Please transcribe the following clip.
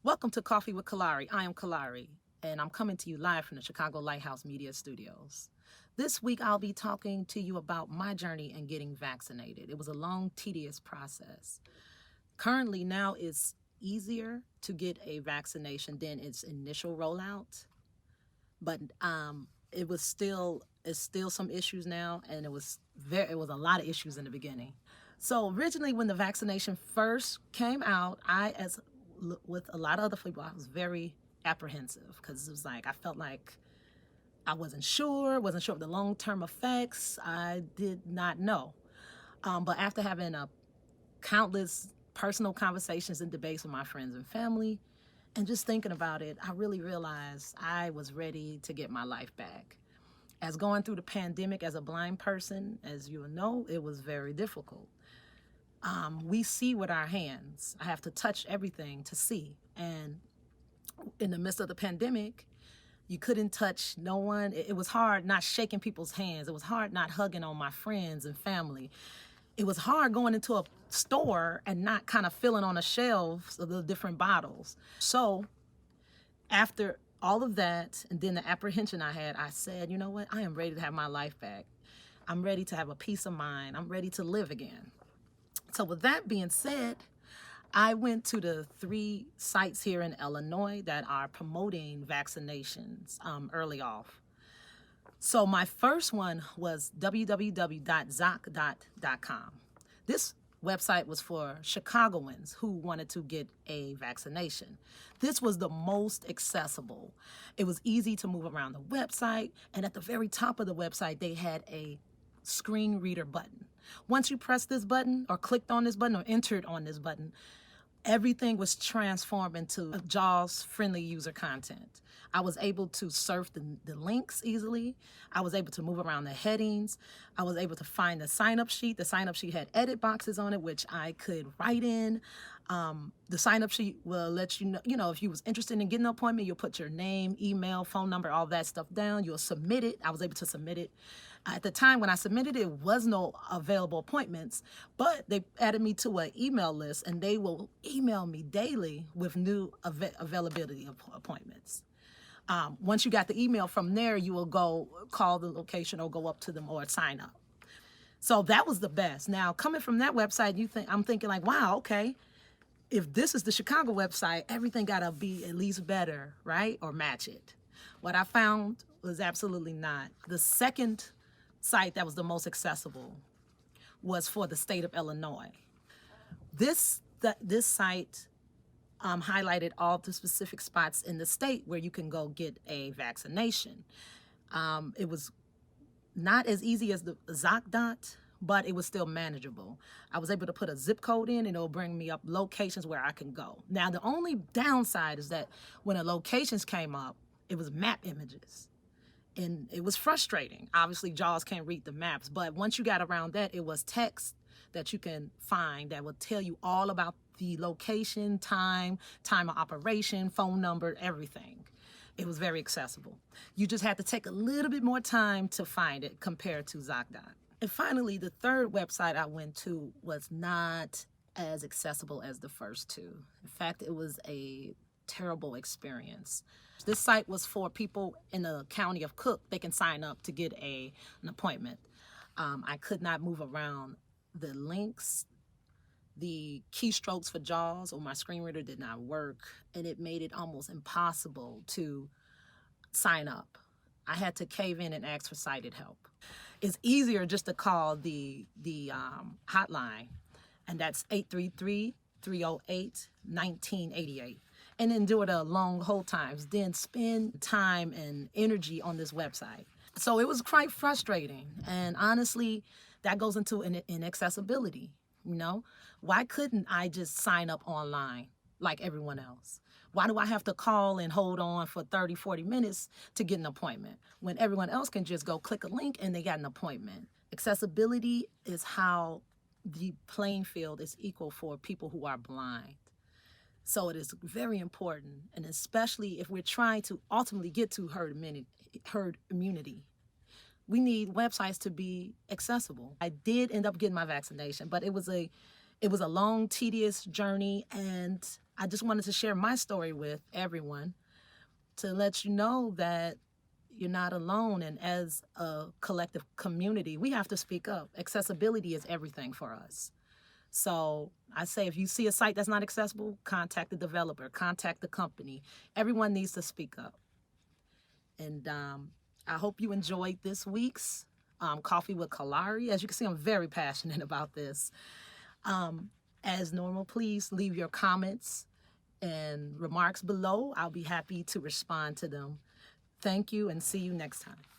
Welcome to Coffee with Kalari. I am Kalari, and I'm coming to you live from the Chicago Lighthouse Media Studios. This week, I'll be talking to you about my journey in getting vaccinated. It was a long, tedious process. Currently, now it's easier to get a vaccination than its initial rollout, but it's still some issues now, and it was a lot of issues in the beginning. So originally, when the vaccination first came out, with a lot of other people, I was very apprehensive because it was like I felt like I wasn't sure of the long-term effects. I did not know. But after having countless personal conversations and debates with my friends and family, and just thinking about it, I really realized I was ready to get my life back. As going through the pandemic as a blind person, as you know, it was very difficult. We see with our hands. I have to touch everything to see. And in the midst of the pandemic, you couldn't touch no one. It was hard not shaking people's hands. It was hard not hugging on my friends and family. It was hard going into a store and not kind of feeling on the shelves of the different bottles. So after all of that, and then the apprehension I had, I said, you know what? I am ready to have my life back. I'm ready to have a peace of mind. I'm ready to live again. So with that being said, I went to the 3 sites here in Illinois that are promoting vaccinations early off. So my first one was www.Zoccom. This website was for Chicagoans who wanted to get a vaccination. This was the most accessible. It was easy to move around the website, and at the very top of the website, they had a screen reader button. Once you pressed this button or clicked on this button or entered on this button, everything was transformed into a JAWS friendly user content. I was able to surf the links easily. I was able to move around the headings. I was able to find the sign-up sheet. The sign-up sheet had edit boxes on it, which I could write in. The sign-up sheet will let you know, if you was interested in getting an appointment, you'll put your name, email, phone number, all that stuff down. You'll submit it. I was able to submit it. At the time when I submitted it, was no available appointments, but they added me to an email list, and they will email me daily with new availability of appointments. Once you got the email from there, you will go call the location or go up to them or sign up. So that was the best. Now, coming from that website, I'm thinking like, wow, okay, if this is the Chicago website, everything gotta be at least better, right? Or match it. What I found was absolutely not. The second site that was the most accessible was for the state of Illinois. This site highlighted all the specific spots in the state where you can go get a vaccination. It was not as easy as the ZocDot, but it was still manageable. I was able to put a zip code in, and it'll bring me up locations where I can go. Now, the only downside is that when the locations came up, it was map images. And it was frustrating. Obviously, JAWS can't read the maps, but once you got around that, it was text that you can find that will tell you all about the location, time of operation, phone number, everything. It was very accessible. You just had to take a little bit more time to find it compared to ZocDot. And finally, the third website I went to was not as accessible as the first 2. In fact, it was a terrible experience. This site was for people in the county of Cook. They can sign up to get an appointment. I could not move around the links. The keystrokes for JAWS or my screen reader did not work, and it made it almost impossible to sign up. I had to cave in and ask for sighted help. It's easier just to call the hotline, and that's 833-308-1988. And then do it a long hold times, then spend time and energy on this website. So it was quite frustrating. And honestly, that goes into inaccessibility, Why couldn't I just sign up online like everyone else? Why do I have to call and hold on for 30, 40 minutes to get an appointment when everyone else can just go click a link and they got an appointment? Accessibility is how the playing field is equal for people who are blind. So it is very important, and especially if we're trying to ultimately get to herd immunity, we need websites to be accessible. I did end up getting my vaccination, but it was a long, tedious journey, and I just wanted to share my story with everyone to let you know that you're not alone. And as a collective community, we have to speak up. Accessibility is everything for us. So I say if you see a site that's not accessible, contact the developer, contact the company. Everyone needs to speak up. And I hope you enjoyed this week's Coffee with Kalari. As you can see, I'm very passionate about this. As normal, please leave your comments and remarks below. I'll be happy to respond to them. Thank you and see you next time.